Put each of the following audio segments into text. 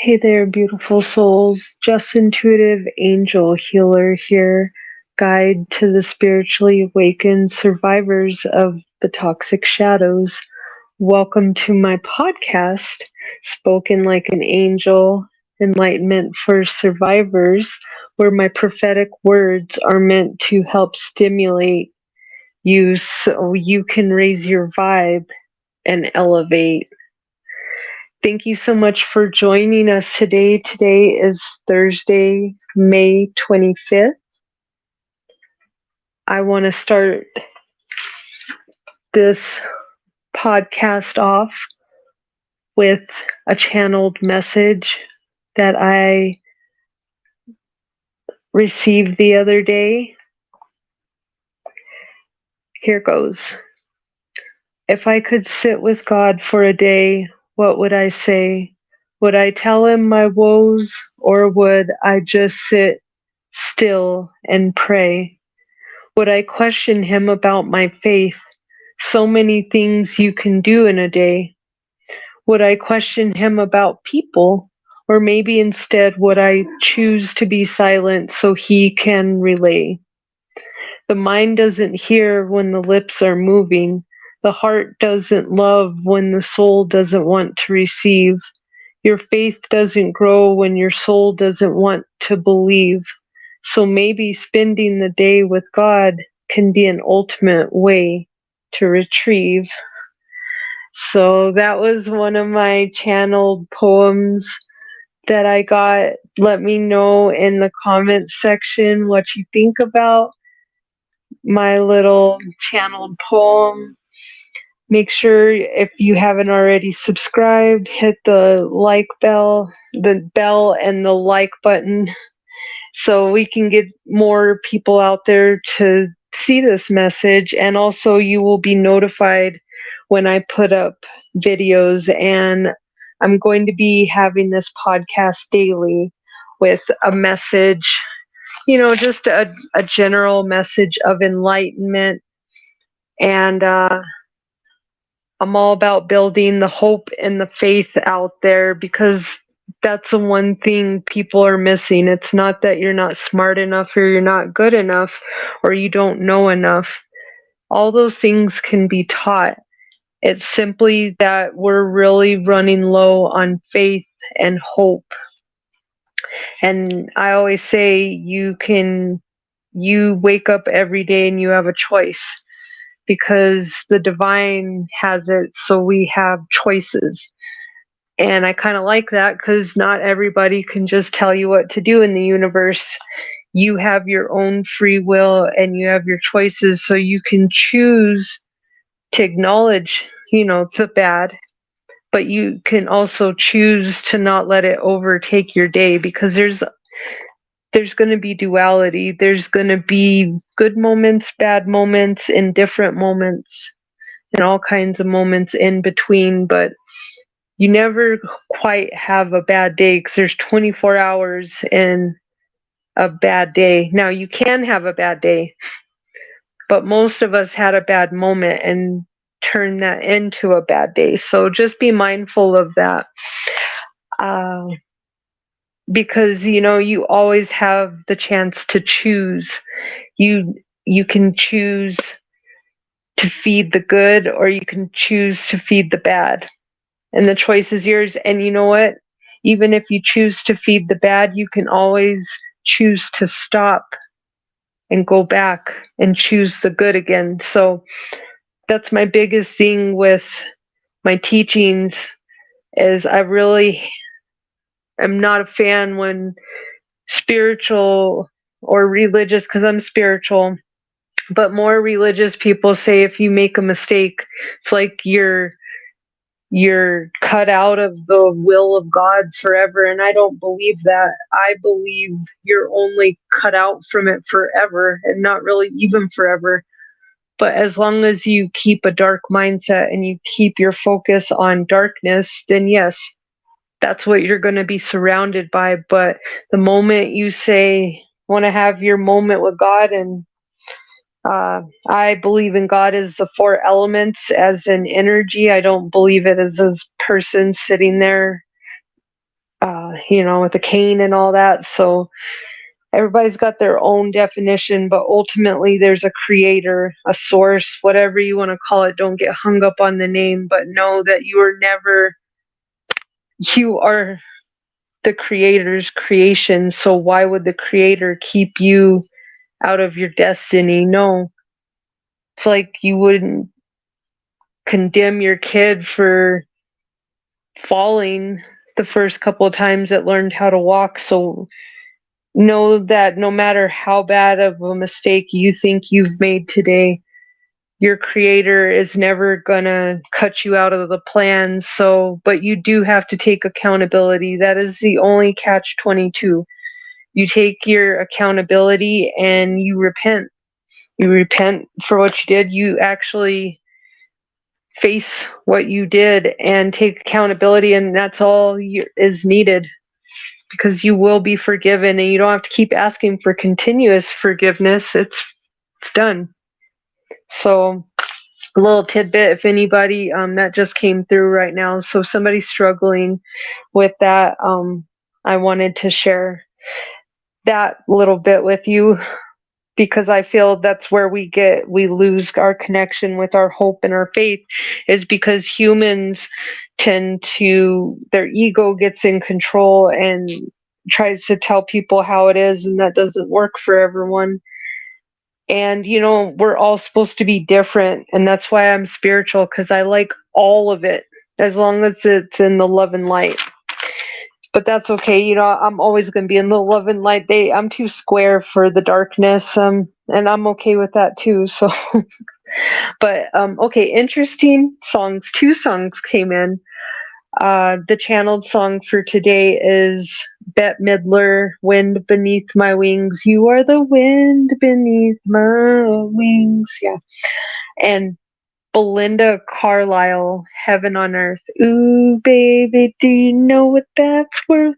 Hey there, beautiful souls. Jess Intuitive Angel Healer here, guide to the spiritually awakened survivors of the toxic shadows. Welcome to my podcast, Spoken Like an Angel, Enlightenment for Survivors, where my prophetic words are meant to help stimulate you so you can raise your vibe and elevate. Thank you so much for joining us today. Today is Thursday, May 25th. I want to start this podcast off with a channeled message that I received the other day. Here goes. If I could sit with God for a day, what would I say? Would I tell him my woes, or would I just sit still and pray? Would I question him about my faith? So many things you can do in a day. Would I question him about people? Or maybe instead would I choose to be silent so he can relay? The mind doesn't hear when the lips are moving. The heart doesn't love when the soul doesn't want to receive. Your faith doesn't grow when your soul doesn't want to believe. So maybe spending the day with God can be an ultimate way to retrieve. So that was one of my channeled poems that I got. Let me know in the comments section what you think about my little channeled poem. Make sure if you haven't already subscribed, hit the bell and the like button so we can get more people out there to see this message. And also you will be notified when I put up videos, and I'm going to be having this podcast daily with a message, just a general message of enlightenment. And I'm all about building the hope and the faith out there, because that's the one thing people are missing. It's not that you're not smart enough or you're not good enough or you don't know enough. All those things can be taught. It's simply that we're really running low on faith and hope. And I always say you wake up every day and you have a choice, because the divine has it so we have choices. And I kind of like that, because not everybody can just tell you what to do in the universe. You have your own free will and you have your choices, so you can choose to acknowledge, the bad, but you can also choose to not let it overtake your day, because there's going to be duality. There's going to be good moments, bad moments, indifferent moments, and all kinds of moments in between, but you never quite have a bad day, because there's 24 hours in a bad day. Now, you can have a bad day, but most of us had a bad moment and turn that into a bad day. So just be mindful of that. Because, you always have the chance to choose. You can choose to feed the good, or you can choose to feed the bad. And the choice is yours. And you know what? Even if you choose to feed the bad, you can always choose to stop and go back and choose the good again. So that's my biggest thing with my teachings, is I really am not a fan when spiritual or religious, because I'm spiritual, but more religious people say if you make a mistake, it's like you're cut out of the will of God forever. And I don't believe that. I believe you're only cut out from it forever, and not really even forever. But as long as you keep a dark mindset and you keep your focus on darkness, then yes, that's what you're going to be surrounded by. But the moment you say, want to have your moment with God, and I believe in God as the four elements, as an energy. I don't believe it as a person sitting there with the cane and all that. So everybody's got their own definition, but ultimately there's a creator, a source, whatever you want to call it. Don't get hung up on the name, but know that you are the creator's creation. So why would the creator keep you out of your destiny? No. It's like you wouldn't condemn your kid for falling the first couple of times it learned how to walk. So know that no matter how bad of a mistake you think you've made today, your creator is never gonna cut you out of the plan. So, but you do have to take accountability. That is the only catch 22. You take your accountability and you repent. You repent for what you did. You actually face what you did and take accountability, and that's all is needed, because you will be forgiven, and you don't have to keep asking for continuous forgiveness. It's done. So a little tidbit, if anybody that just came through right now, so if somebody's struggling with that, I wanted to share that little bit with you, because I feel that's where we lose our connection with our hope and our faith, is because humans tend to, their ego gets in control and tries to tell people how it is, and that doesn't work for everyone. And we're all supposed to be different, and that's why I'm spiritual, because I like all of it as long as it's in the love and light. But that's okay. I'm always going to be in the love and light. I'm too square for the darkness, and I'm okay with that too. So, but okay, interesting songs. 2 songs came in. The channeled song for today is Bette Midler, "Wind Beneath My Wings." You are the wind beneath my wings. Yeah. And Belinda Carlisle, "Heaven on Earth." Ooh, baby, do you know what that's worth?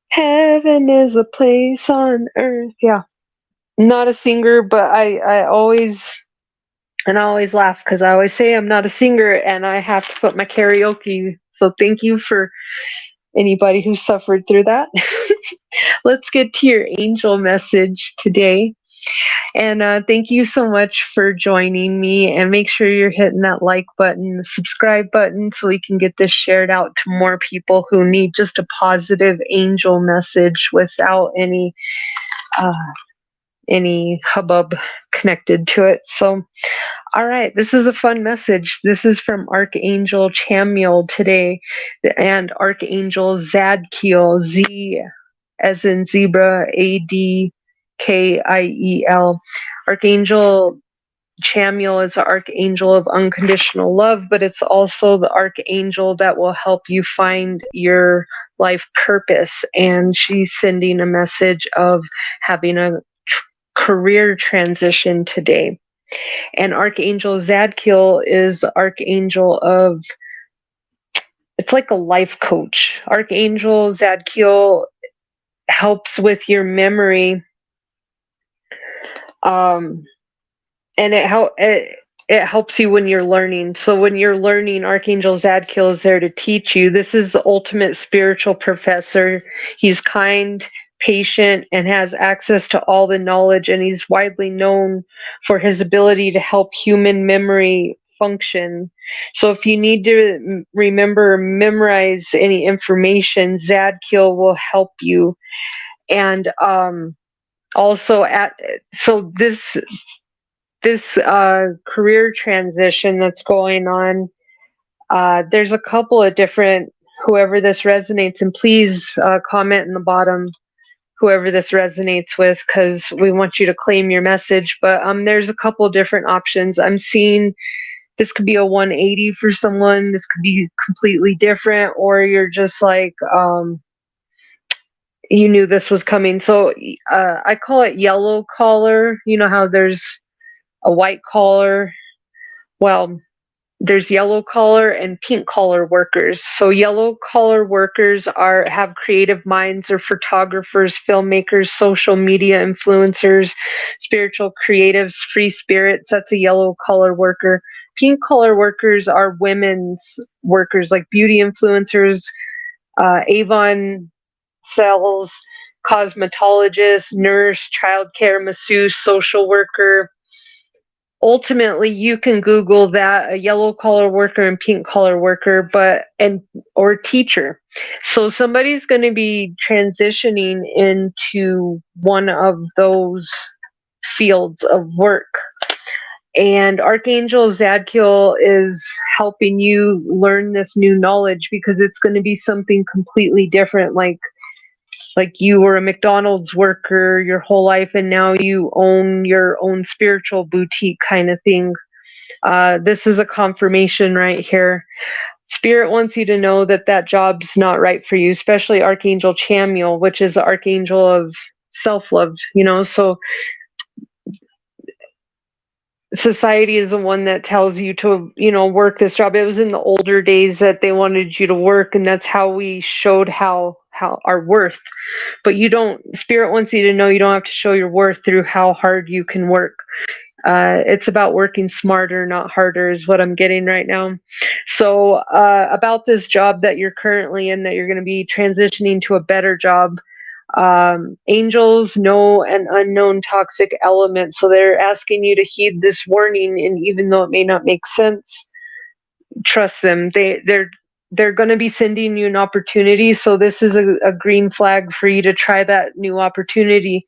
Heaven is a place on earth. Yeah. Not a singer, but I always laugh, because I always say I'm not a singer and I have to put my karaoke. So thank you for anybody who suffered through that. Let's get to your angel message today. And thank you so much for joining me. And make sure you're hitting that like button, the subscribe button, so we can get this shared out to more people who need just a positive angel message without any hubbub connected to it. So, all right, this is a fun message. This is from Archangel Chamuel today, and Archangel Zadkiel, Z as in zebra, Adkiel. Archangel Chamuel is the archangel of unconditional love, but it's also the archangel that will help you find your life purpose. And she's sending a message of having a career transition today. And Archangel Zadkiel is the archangel of, it's like a life coach. Archangel Zadkiel helps with your memory, and it helps you when you're learning. So when you're learning, Archangel Zadkiel is there to teach you. This is the ultimate spiritual professor. He's kind, patient, and has access to all the knowledge, and he's widely known for his ability to help human memory function. So if you need to memorize any information, Zadkiel will help you. And also this career transition that's going on, there's a couple of different, whoever this resonates, and please comment in the bottom whoever this resonates with, because we want you to claim your message. But there's a couple different options. I'm seeing this could be a 180 for someone, this could be completely different, or you're just like, you knew this was coming. So I call it yellow collar. You know how there's a white collar? Well, there's yellow collar and pink collar workers. So yellow collar workers have creative minds, or photographers, filmmakers, social media influencers, spiritual creatives, free spirits. That's a yellow collar worker. Pink collar workers are women's workers, like beauty influencers, Avon sells cosmetologist, nurse, childcare, masseuse, social worker. Ultimately, you can Google that, a yellow collar worker and pink collar worker, or teacher. So somebody's going to be transitioning into one of those fields of work. And Archangel Zadkiel is helping you learn this new knowledge because it's going to be something completely different. Like you were a McDonald's worker your whole life, and now you own your own spiritual boutique kind of thing. This is a confirmation right here. Spirit wants you to know that that job's not right for you, especially Archangel Chamuel, which is the archangel of self-love. So society is the one that tells you to, work this job. It was in the older days that they wanted you to work, and that's how we showed how our worth. But Spirit wants you to know you don't have to show your worth through how hard you can work. It's about working smarter, not harder, is what I'm getting right now. So about this job that you're currently in, that you're going to be transitioning to a better job, angels know an unknown toxic element. So they're asking you to heed this warning, and even though it may not make sense, trust them. They're going to be sending you an opportunity. So this is a green flag for you to try that new opportunity.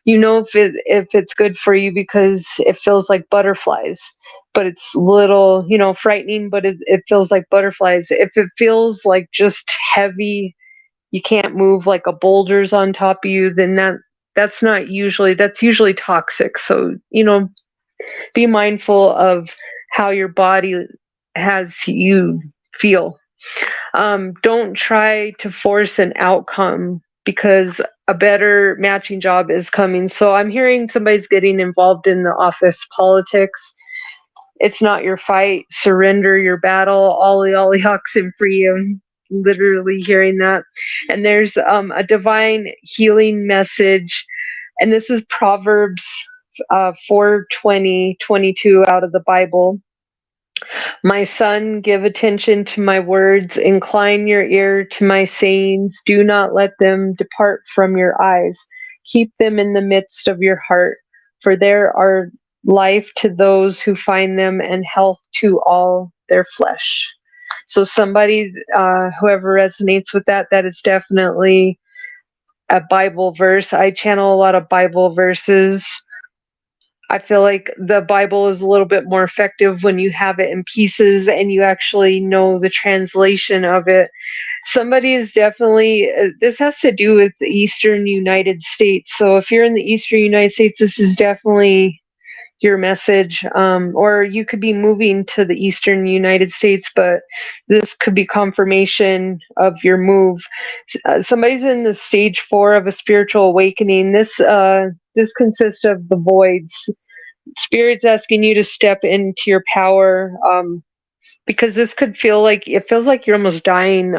If it's good for you because it feels like butterflies, but it's little, frightening, but it feels like butterflies. If it feels like just heavy, you can't move, like a boulder's on top of you, then that's usually toxic. So, be mindful of how your body has you feel. Don't try to force an outcome because a better matching job is coming. So I'm hearing somebody's getting involved in the office politics. It's not your fight. Surrender your battle. Ollie, ollie, oxen free. I'm literally hearing that. And there's a divine healing message. And this is Proverbs 4:20-22 out of the Bible. My son, give attention to my words, incline your ear to my sayings, do not let them depart from your eyes. Keep them in the midst of your heart, for there are life to those who find them and health to all their flesh. So somebody, whoever resonates with that is definitely a Bible verse. I channel a lot of Bible verses. I feel like the Bible is a little bit more effective when you have it in pieces and you actually know the translation of it. Somebody is definitely, this has to do with the Eastern United States. So if you're in the Eastern United States, this is definitely your message. Or you could be moving to the Eastern United States, but this could be confirmation of your move. Somebody's in the stage 4 of a spiritual awakening. This consists of the voids. Spirit's asking you to step into your power, because this could feels like you're almost dying.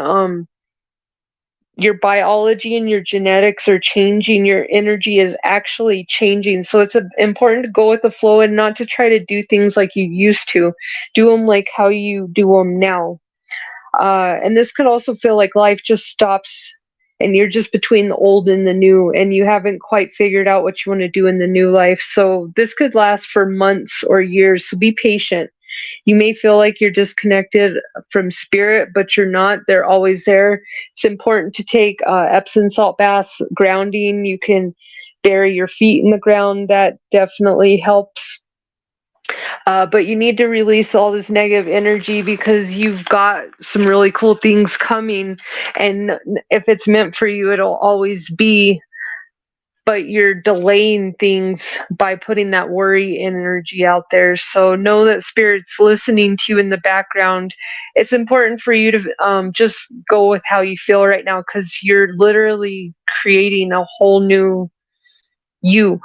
Your biology and your genetics are changing. Your energy is actually changing. So it's important to go with the flow and not to try to do things like you used to. Do them like how you do them now. And this could also feel like life just stops and you're just between the old and the new, and you haven't quite figured out what you want to do in the new life. So this could last for months or years. So be patient. You may feel like you're disconnected from spirit, but you're not. They're always there. It's important to take Epsom salt baths, grounding. You can bury your feet in the ground. That definitely helps. But you need to release all this negative energy because you've got some really cool things coming. And if it's meant for you, it'll always be. But you're delaying things by putting that worry energy out there. So know that Spirit's listening to you in the background. It's important for you to just go with how you feel right now, because you're literally creating a whole new you.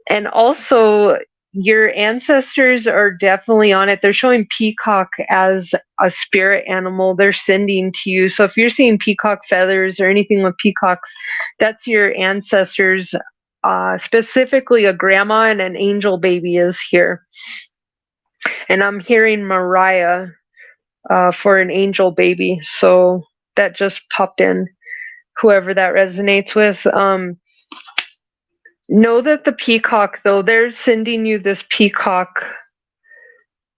And also, your ancestors are definitely on it. They're showing peacock as a spirit animal they're sending to you. So if you're seeing peacock feathers or anything with peacocks, that's your ancestors. Specifically, a grandma and an angel baby is here. And I'm hearing Mariah. for an angel baby. So that just popped in. Whoever that resonates with. Know that the peacock, though, they're sending you this peacock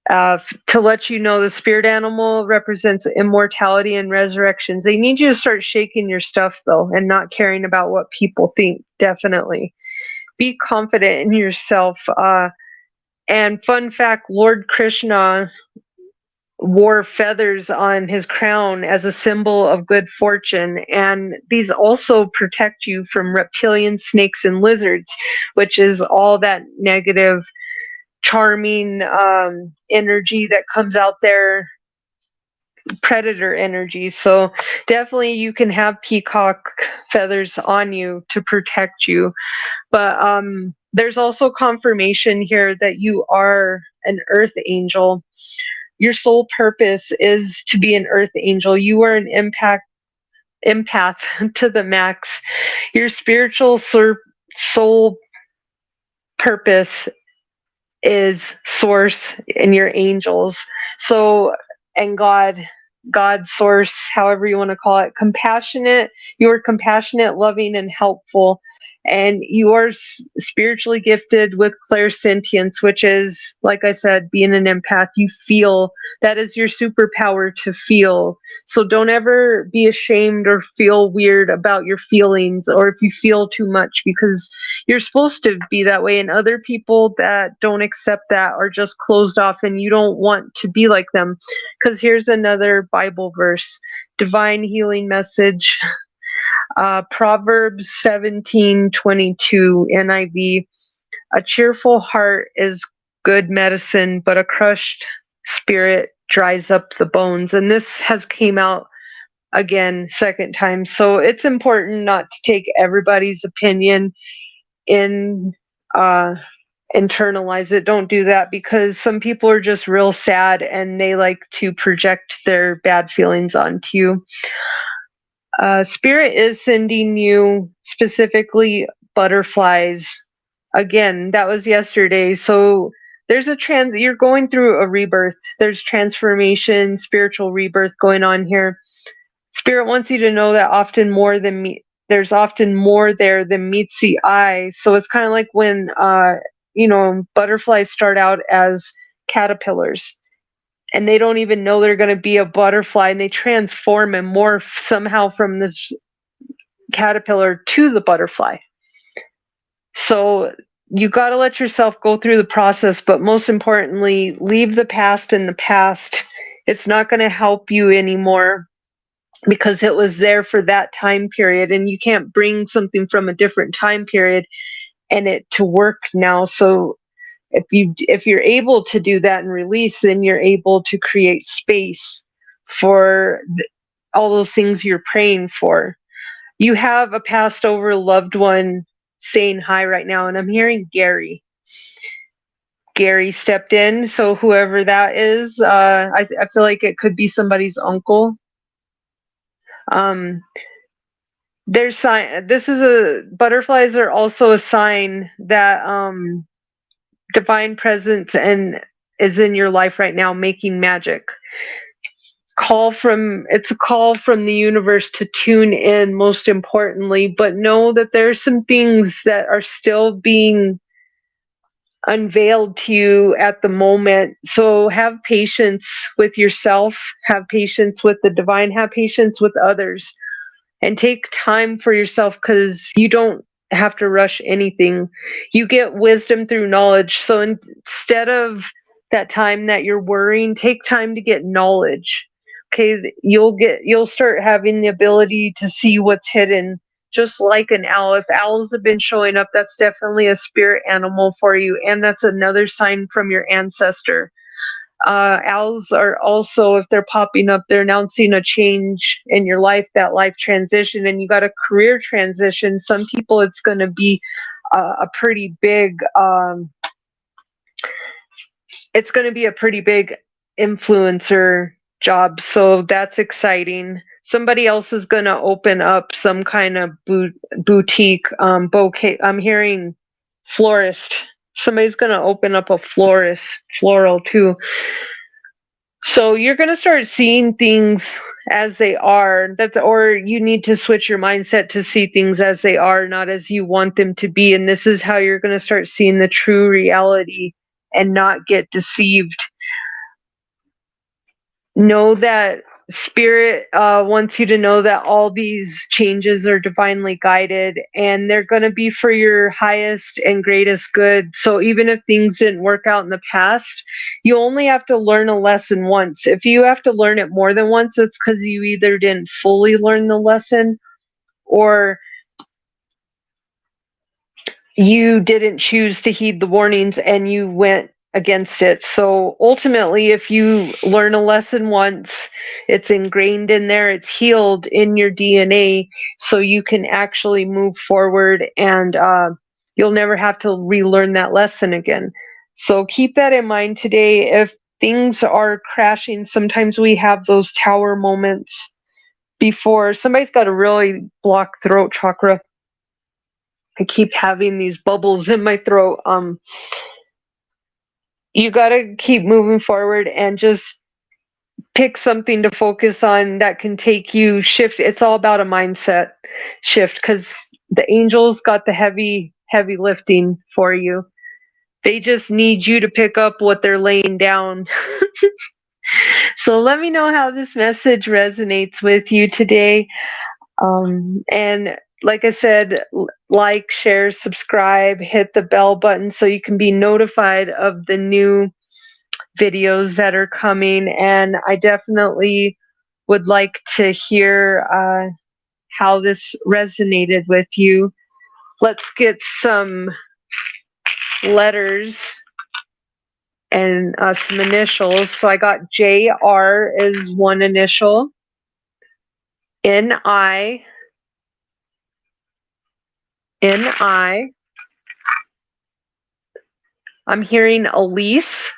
to let you know the spirit animal represents immortality and resurrections. They need you to start shaking your stuff, though, and not caring about what people think. Definitely. Be confident in yourself. And fun fact, Lord Krishna wore feathers on his crown as a symbol of good fortune, and these also protect you from reptilians, snakes, and lizards, which is all that negative charming energy that comes out there, predator energy. So definitely you can have peacock feathers on you to protect you, but there's also confirmation here that you are an earth angel. Your sole purpose is to be an earth angel. You are an empath to the max. Your spiritual soul purpose is source and your angels. So, and God, source, however you want to call it, compassionate. You are compassionate, loving, and helpful. And you are spiritually gifted with clairsentience, which is, like I said, being an empath. You feel. That is your superpower, to feel. So don't ever be ashamed or feel weird about your feelings, or if you feel too much, because you're supposed to be that way. And other people that don't accept that are just closed off, and you don't want to be like them. Because here's another Bible verse, divine healing message. Proverbs 17:22 NIV. A cheerful heart is good medicine, but a crushed spirit dries up the bones. And this has came out again second time. So it's important not to take everybody's opinion in internalize it. Don't do that, because some people are just real sad and they like to project their bad feelings onto you. Spirit is sending you specifically butterflies. Again, that was yesterday. So there's you're going through a rebirth. There's transformation, spiritual rebirth going on here. Spirit wants you to know that there's often more there than meets the eye. So it's kind of like when butterflies start out as caterpillars, and they don't even know they're going to be a butterfly, and they transform and morph somehow from this caterpillar to the butterfly. So you got to let yourself go through the process, but most importantly, leave the past in the past. It's not going to help you anymore, because it was there for that time period, and you can't bring something from a different time period and it to work now. So if you're able to do that and release, then you're able to create space for all those things you're praying for. You have a passed over loved one saying hi right now, and I'm hearing Gary. Gary stepped in, so whoever that is, I feel like it could be somebody's uncle. There's butterflies are also a sign that divine presence and is in your life right now, making magic. It's a call from the universe to tune in, most importantly, but know that there's some things that are still being unveiled to you at the moment. So have patience with yourself, have patience with the divine, have patience with others, and take time for yourself, because you don't have to rush anything. You get wisdom through knowledge. So instead of that time that you're worrying, take time to get knowledge. Okay, you'll start having the ability to see what's hidden, just like an owl. If owls have been showing up, that's definitely a spirit animal for you, and that's another sign from your ancestor. Owls are also, if they're popping up, they're announcing a change in your life, that life transition, and you got a career transition. Some people, it's going to be a pretty big, it's going to be a pretty big influencer job. So that's exciting. Somebody else is going to open up some kind of boutique, bouquet. I'm hearing florist. Somebody's going to open up a floral too. So you're going to start seeing things as they are. Or you need to switch your mindset to see things as they are, not as you want them to be. And this is how you're going to start seeing the true reality and not get deceived. Know that Spirit wants you to know that all these changes are divinely guided, and they're going to be for your highest and greatest good. So even if things didn't work out in the past, you only have to learn a lesson once. If you have to learn it more than once, it's because you either didn't fully learn the lesson, or you didn't choose to heed the warnings and you went against it. So ultimately, if you learn a lesson once, it's ingrained in there, it's healed in your DNA, so you can actually move forward, and you'll never have to relearn that lesson again. So keep that in mind today. If things are crashing, sometimes we have those tower moments before somebody's got a really blocked throat chakra. I keep having these bubbles in my throat. You got to keep moving forward and just pick something to focus on that can take you shift. It's all about a mindset shift, because the angels got the heavy lifting for you. They just need you to pick up what they're laying down. So let me know how this message resonates with you today. And like I said, like, share, subscribe, hit the bell button so you can be notified of the new videos that are coming. And I definitely would like to hear how this resonated with you. Let's get some letters and some initials. So I got JR is one initial, NI, I'm hearing Elise.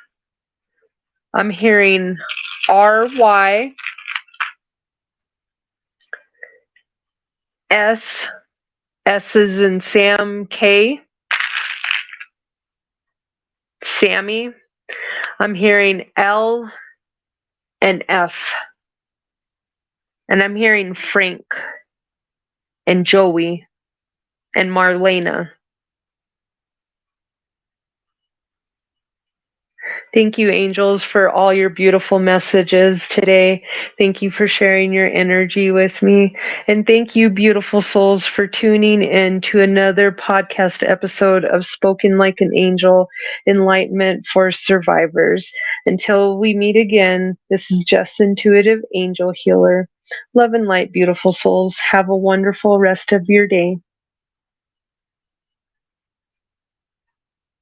I'm hearing RY, S is in Sam, K, Sammy. I'm hearing L and F. And I'm hearing Frank and Joey and Marlena. Thank you, angels, for all your beautiful messages today. Thank you for sharing your energy with me. And thank you, beautiful souls, for tuning in to another podcast episode of Spoken Like an Angel, Enlightenment for Survivors. Until we meet again, this is Jess Intuitive, Angel Healer. Love and light, beautiful souls. Have a wonderful rest of your day.